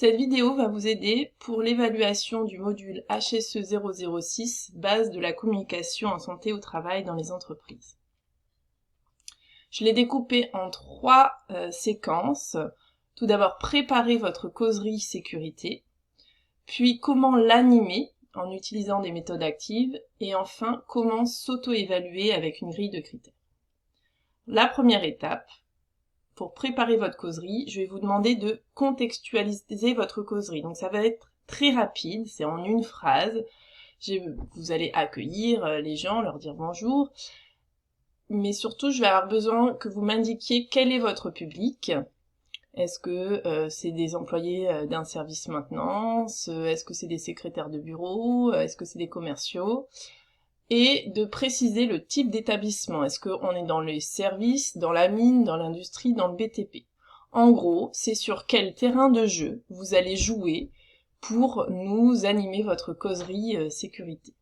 Cette vidéo va vous aider pour l'évaluation du module HSE 006, base de la communication en santé au travail dans les entreprises. Je l'ai découpé en trois séquences. Tout d'abord, préparer votre causerie sécurité, puis comment l'animer en utilisant des méthodes actives, et enfin, comment s'auto-évaluer avec une grille de critères. La première étape, pour préparer votre causerie, je vais vous demander de contextualiser votre causerie. Donc ça va être très rapide, c'est en une phrase. Vous allez accueillir les gens, leur dire bonjour. Mais surtout, je vais avoir besoin que vous m'indiquiez quel est votre public. Est-ce que c'est des employés d'un service maintenance? Est-ce que c'est des secrétaires de bureau? Est-ce que c'est des commerciaux? Et de préciser le type d'établissement. Est-ce qu'on est dans les services, dans la mine, dans l'industrie, dans le BTP? En gros, c'est sur quel terrain de jeu vous allez jouer pour nous animer votre causerie sécurité.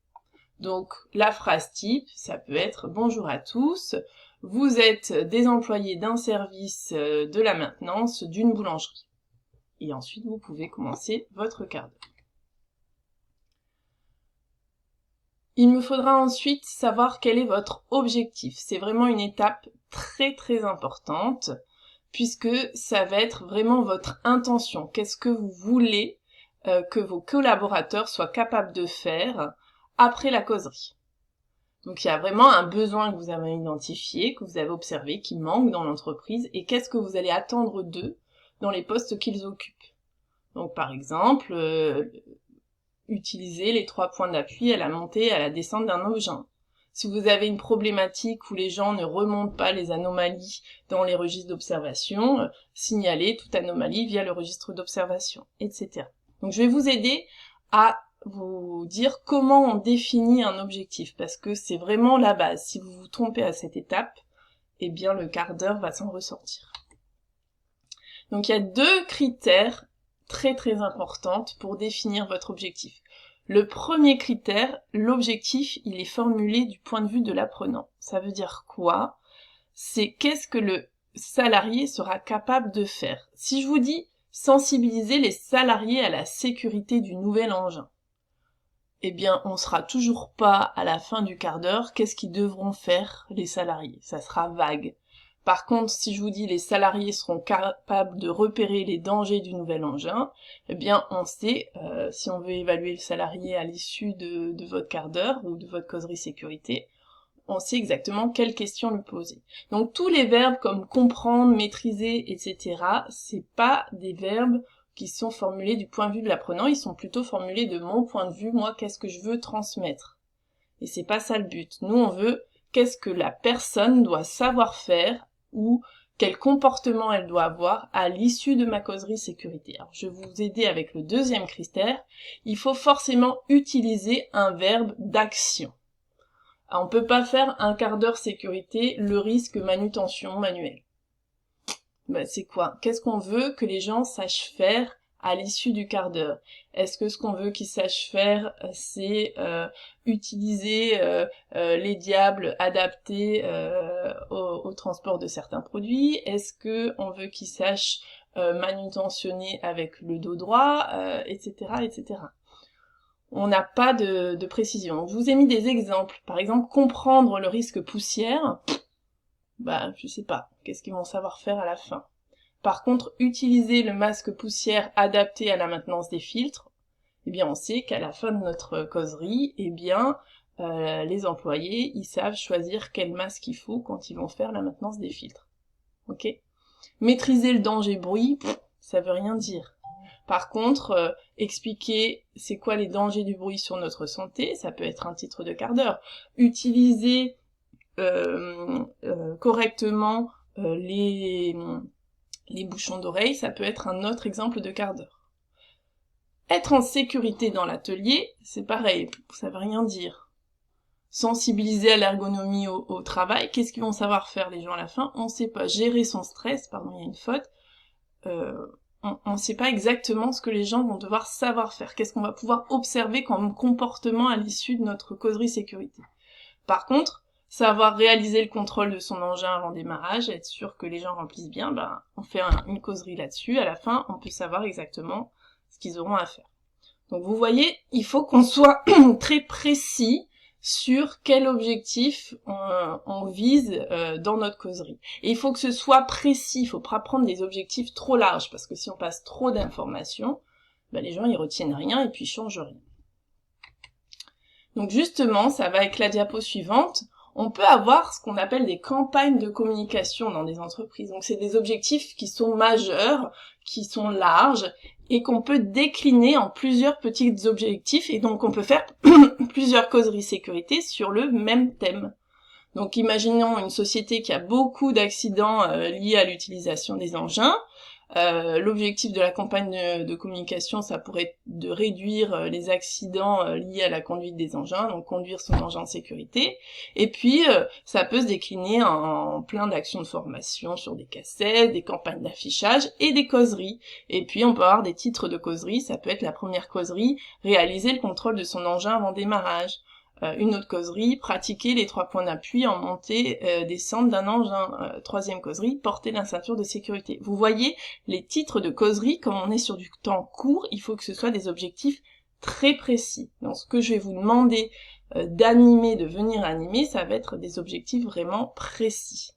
Donc, la phrase type, ça peut être « Bonjour à tous, vous êtes des employés d'un service de la maintenance d'une boulangerie. » Et ensuite, vous pouvez commencer votre quart d'heure. Il me faudra ensuite savoir quel est votre objectif. C'est vraiment une étape très très importante puisque ça va être vraiment votre intention. Qu'est-ce que vous voulez que vos collaborateurs soient capables de faire après la causerie? Donc il y a vraiment un besoin que vous avez identifié, que vous avez observé, qui manque dans l'entreprise, et qu'est-ce que vous allez attendre d'eux dans les postes qu'ils occupent. Donc par exemple, utiliser les 3 points d'appui à la montée et à la descente d'un engin. Si vous avez une problématique où les gens ne remontent pas les anomalies dans les registres d'observation, signalez toute anomalie via le registre d'observation, etc. Donc je vais vous aider à vous dire comment on définit un objectif, parce que c'est vraiment la base. Si vous vous trompez à cette étape, eh bien le quart d'heure va s'en ressentir. Donc il y a 2 critères très très importantes pour définir votre objectif. Le premier critère, l'objectif, il est formulé du point de vue de l'apprenant. Ça veut dire quoi? C'est qu'est-ce que le salarié sera capable de faire. Si je vous dis sensibiliser les salariés à la sécurité du nouvel engin, eh bien, on sera toujours pas à la fin du quart d'heure, qu'est-ce qu'ils devront faire les salariés? Ça sera vague. Par contre, si je vous dis les salariés seront capables de repérer les dangers du nouvel engin, eh bien, on sait, si on veut évaluer le salarié à l'issue de votre quart d'heure ou de votre causerie sécurité, on sait exactement quelles questions lui poser. Donc, tous les verbes comme comprendre, maîtriser, etc., c'est pas des verbes qui sont formulés du point de vue de l'apprenant, ils sont plutôt formulés de mon point de vue, moi, qu'est-ce que je veux transmettre. Et c'est pas ça le but. Nous, on veut qu'est-ce que la personne doit savoir faire ou quel comportement elle doit avoir à l'issue de ma causerie sécurité. Alors, je vais vous aider avec le deuxième critère. Il faut forcément utiliser un verbe d'action. Alors, on peut pas faire un quart d'heure sécurité, le risque manutention manuelle. Ben, c'est quoi? Qu'est-ce qu'on veut que les gens sachent faire à l'issue du quart d'heure? Est-ce que ce qu'on veut qu'ils sachent faire, c'est utiliser les diables adaptés au transport de certains produits? Est-ce que on veut qu'ils sachent manutentionner avec le dos droit, etc., etc. On n'a pas de précision. Je vous ai mis des exemples. Par exemple, comprendre le risque poussière. Bah, je sais pas. Qu'est-ce qu'ils vont savoir faire à la fin? Par contre, utiliser le masque poussière adapté à la maintenance des filtres, eh bien, on sait qu'à la fin de notre causerie, eh bien, les employés, ils savent choisir quel masque il faut quand ils vont faire la maintenance des filtres. Ok? Maîtriser le danger bruit, ça veut rien dire. Par contre, expliquer c'est quoi les dangers du bruit sur notre santé, ça peut être un titre de quart d'heure. Utiliser correctement les bouchons d'oreille, ça peut être un autre exemple de quart d'heure. Être en sécurité dans l'atelier, c'est pareil, ça veut rien dire. Sensibiliser à l'ergonomie au travail, qu'est-ce qu'ils vont savoir faire les gens à la fin? On sait pas. Gérer son stress, pardon, il y a une faute, on sait pas exactement ce que les gens vont devoir savoir faire. Qu'est-ce qu'on va pouvoir observer comme comportement à l'issue de notre causerie sécurité? Par contre, savoir réaliser le contrôle de son engin avant démarrage, être sûr que les gens remplissent bien, ben, on fait une causerie là-dessus. À la fin, on peut savoir exactement ce qu'ils auront à faire. Donc vous voyez, il faut qu'on soit très précis sur quel objectif on vise dans notre causerie. Et il faut que ce soit précis, il faut pas prendre des objectifs trop larges, parce que si on passe trop d'informations, ben les gens ils retiennent rien et puis ils changent rien. Donc justement, ça va avec la diapo suivante, on peut avoir ce qu'on appelle des campagnes de communication dans des entreprises. Donc c'est des objectifs qui sont majeurs, qui sont larges, et qu'on peut décliner en plusieurs petits objectifs, et donc on peut faire plusieurs causeries sécurité sur le même thème. Donc imaginons une société qui a beaucoup d'accidents liés à l'utilisation des engins. L'objectif de la campagne de communication, ça pourrait être de réduire les accidents liés à la conduite des engins, donc conduire son engin de sécurité. Et puis, ça peut se décliner en plein d'actions de formation sur des cassettes, des campagnes d'affichage et des causeries. Et puis, on peut avoir des titres de causeries, ça peut être la première causerie, réaliser le contrôle de son engin avant démarrage. Une autre causerie, pratiquer les 3 points d'appui en montée, descente d'un engin. Troisième causerie, porter la ceinture de sécurité. Vous voyez, les titres de causerie, comme on est sur du temps court, il faut que ce soit des objectifs très précis. Donc ce que je vais vous demander d'animer, de venir animer, ça va être des objectifs vraiment précis.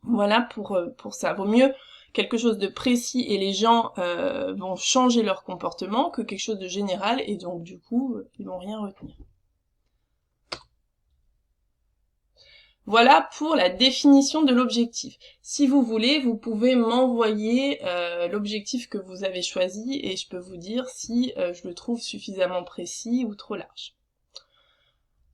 Voilà pour ça. Vaut mieux quelque chose de précis et les gens vont changer leur comportement que quelque chose de général et donc du coup, ils vont rien retenir. Voilà pour la définition de l'objectif. Si vous voulez, vous pouvez m'envoyer l'objectif que vous avez choisi et je peux vous dire si je le trouve suffisamment précis ou trop large.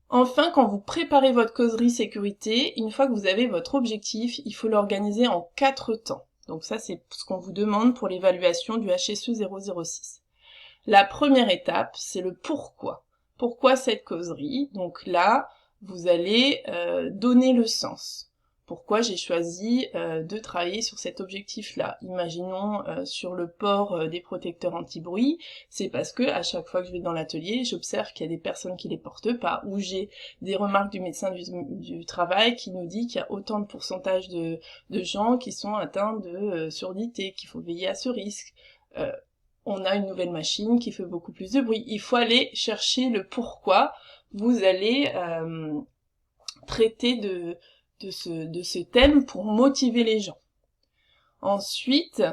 Enfin, quand vous préparez votre causerie sécurité, une fois que vous avez votre objectif, il faut l'organiser en 4 temps. Donc ça, c'est ce qu'on vous demande pour l'évaluation du HSE 006. La première étape, c'est le pourquoi. Pourquoi cette causerie? Donc là, vous allez donner le sens. Pourquoi j'ai choisi de travailler sur cet objectif-là? Imaginons sur le port des protecteurs anti-bruit, c'est parce que à chaque fois que je vais dans l'atelier, j'observe qu'il y a des personnes qui les portent pas, ou j'ai des remarques du médecin du travail qui nous dit qu'il y a autant de pourcentage de gens qui sont atteints de surdité, qu'il faut veiller à ce risque. On a une nouvelle machine qui fait beaucoup plus de bruit. Il faut aller chercher le pourquoi vous allez traiter de ce thème pour motiver les gens. Ensuite,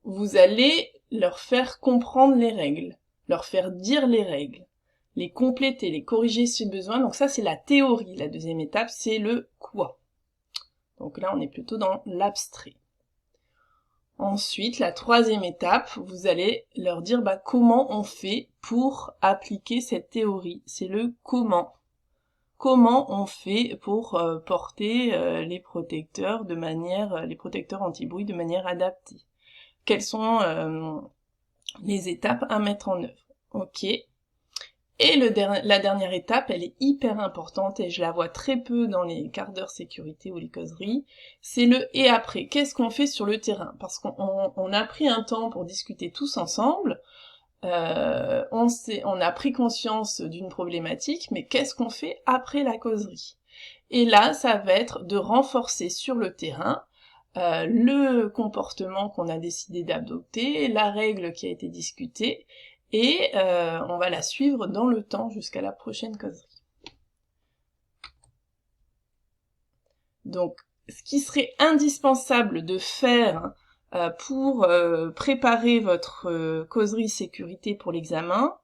vous allez leur faire comprendre les règles, leur faire dire les règles, les compléter, les corriger si besoin. Donc ça, c'est la théorie. La deuxième étape, c'est le quoi. Donc là, on est plutôt dans l'abstrait. Ensuite, la troisième étape, vous allez leur dire comment on fait pour appliquer cette théorie. C'est le comment. Comment on fait pour porter les protecteurs les protecteurs anti-bruit de manière adaptée. Quelles sont les étapes à mettre en œuvre. Ok. Et la dernière étape, elle est hyper importante et je la vois très peu dans les quarts d'heure sécurité ou les causeries, c'est le « et après ». Qu'est-ce qu'on fait sur le terrain? Parce qu'on a pris un temps pour discuter tous ensemble, on a pris conscience d'une problématique, mais qu'est-ce qu'on fait après la causerie? Et là, ça va être de renforcer sur le terrain le comportement qu'on a décidé d'adopter, la règle qui a été discutée, et on va la suivre dans le temps jusqu'à la prochaine causerie. Donc, ce qui serait indispensable de faire pour préparer votre causerie sécurité pour l'examen,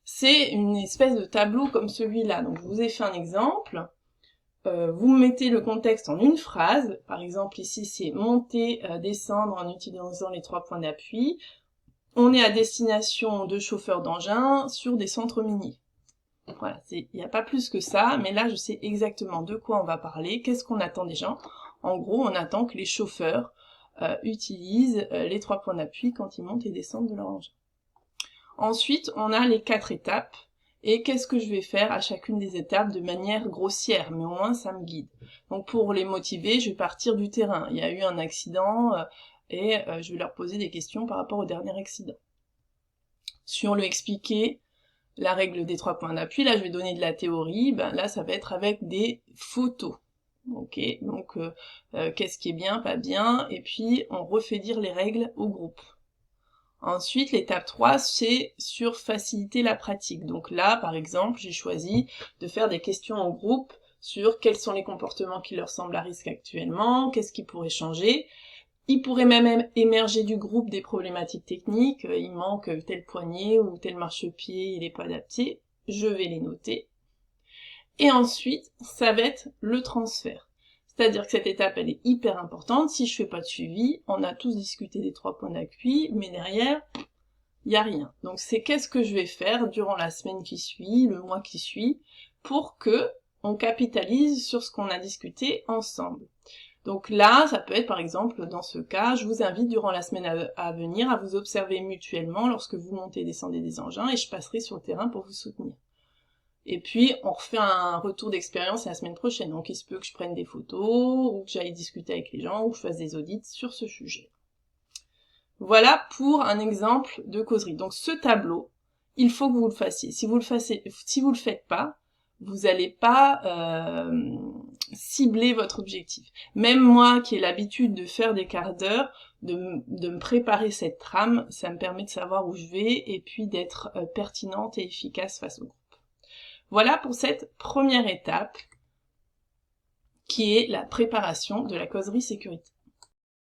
c'est une espèce de tableau comme celui-là. Donc, je vous ai fait un exemple. Vous mettez le contexte en une phrase. Par exemple, ici, c'est monter, descendre en utilisant les 3 points d'appui. On est à destination de chauffeurs d'engin sur des centres miniers. Voilà, il n'y a pas plus que ça, mais là je sais exactement de quoi on va parler, qu'est-ce qu'on attend des gens. En gros, on attend que les chauffeurs utilisent les 3 points d'appui quand ils montent et descendent de leur engin. Ensuite, on a les 4 étapes, et qu'est-ce que je vais faire à chacune des étapes de manière grossière, mais au moins ça me guide. Donc pour les motiver, je vais partir du terrain. Il y a eu un accident, et je vais leur poser des questions par rapport au dernier accident. Sur le expliquer, La règle des 3 points d'appui, là je vais donner de la théorie, ben là ça va être avec des photos. Ok, donc qu'est-ce qui est bien, pas bien, et puis on refait dire les règles au groupe. Ensuite, l'étape 3, c'est sur faciliter la pratique. Donc là, par exemple, j'ai choisi de faire des questions au groupe sur quels sont les comportements qui leur semblent à risque actuellement, qu'est-ce qui pourrait changer. Il pourrait même émerger du groupe des problématiques techniques, il manque tel poignet ou tel marchepied, il n'est pas adapté, je vais les noter. Et ensuite, ça va être le transfert. C'est-à-dire que cette étape, elle est hyper importante. Si je fais pas de suivi, on a tous discuté des 3 points d'appui, mais derrière, il n'y a rien. Donc c'est qu'est-ce que je vais faire durant la semaine qui suit, le mois qui suit, pour que on capitalise sur ce qu'on a discuté ensemble. Donc là, ça peut être par exemple, dans ce cas, je vous invite durant la semaine à venir à vous observer mutuellement lorsque vous montez et descendez des engins, et je passerai sur le terrain pour vous soutenir. Et puis, on refait un retour d'expérience la semaine prochaine. Donc, il se peut que je prenne des photos, ou que j'aille discuter avec les gens, ou que je fasse des audits sur ce sujet. Voilà pour un exemple de causerie. Donc, ce tableau, il faut que vous le fassiez. Si vous le faites pas, vous n'allez pas cibler votre objectif. Même moi, qui ai l'habitude de faire des quarts d'heure, de me préparer cette trame, ça me permet de savoir où je vais, et puis d'être pertinente et efficace face au groupe. Voilà pour cette première étape qui est la préparation de la causerie sécurité.